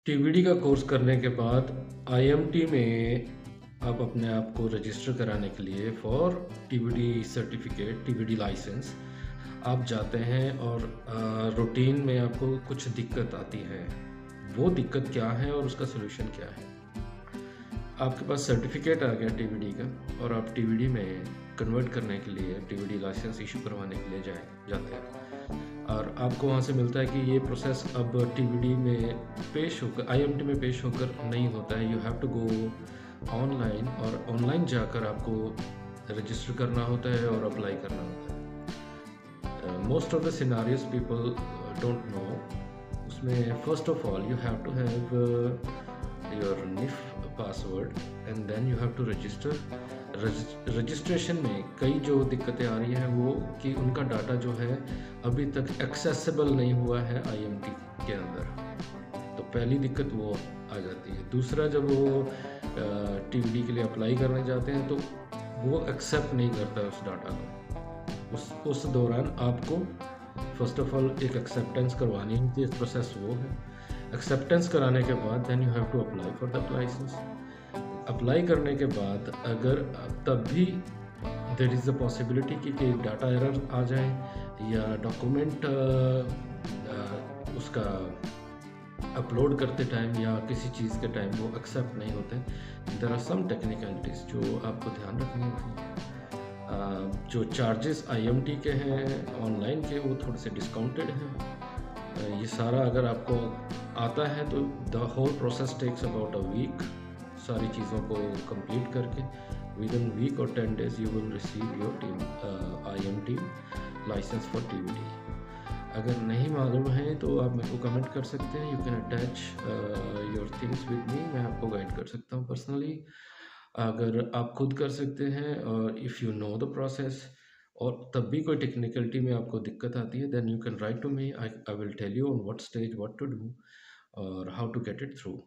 TVD का course करने के बाद आईएमटी में आप अपने आप को रजिस्टर कराने के लिए for TVD certificate, TVD licence आप जाते हैं और रूटीन में आपको कुछ दिक्कत आती है। वो दिक्कत क्या है और उसका सॉल्यूशन क्या है? आपके पास सर्टिफिकेट आ गया टीवीडी का और आप टीवीडी में कन्वर्ट करने के लिए टीवीडी लाइसेंस इशू करवाने के लिए जाते हैं और आपको वहाँ से मिलता है कि ये प्रोसेस अब टीवीडी में पेश होकर आईएमटी में पेश होकर नहीं होता है। You have to go online और ऑनलाइन जाकर आपको रजिस्टर करना होता है और अप्लाई करना होता है। Most of the scenarios people don't know. उसमें first of all you have to have your NIF password and then you have to register. Registration में कई जो दिक्कतें आ रही हैं वो कि उनका डाटा जो है अभी तक एक्सेसिबल नहीं हुआ है आईएमटी के अंदर। तो पहली दिक्कत वो आ जाती है। दूसरा, जब वो टीवीडी के लिए अप्लाई करने जाते हैं तो वो एक्सेप्ट नहीं करता उस डाटा को। उस दौरान आपको फर्स्ट ऑफ ऑल एक एक्सेप्टेंस करवानी होती है। प्रोसेस वो है। एक्सेप्टेंस कराने के बाद then you have to apply for the licence. Apply करने के बाद अगर तब भी देयर इज़ अ पॉसिबिलिटी कि डाटा एरर आ जाए या डॉक्यूमेंट उसका अपलोड करते टाइम या किसी चीज़ के टाइम वो एक्सेप्ट नहीं होते, देयर आर सम टेक्निकलिटीज़ जो आपको ध्यान रखनी होती है। जो चार्जेस आईएमटी के हैं ऑनलाइन के वो थोड़े से डिस्काउंटेड हैं। ये सारा अगर आपको आता है तो the whole process takes about a week. सारी चीज़ों को कंप्लीट करके विद इन वीक और 10 days you will receive your IMT licence for TVD. अगर नहीं मालूम है तो आप मेरे को कमेंट कर सकते हैं। You can attach your things with me. मैं आपको गाइड कर सकता हूँ पर्सनली। अगर आप खुद कर सकते हैं और if you know the process और तब भी कोई टेक्निकलिटी में आपको दिक्कत आती है then you can write to me. I will tell you on what stage what to do और how to get it through.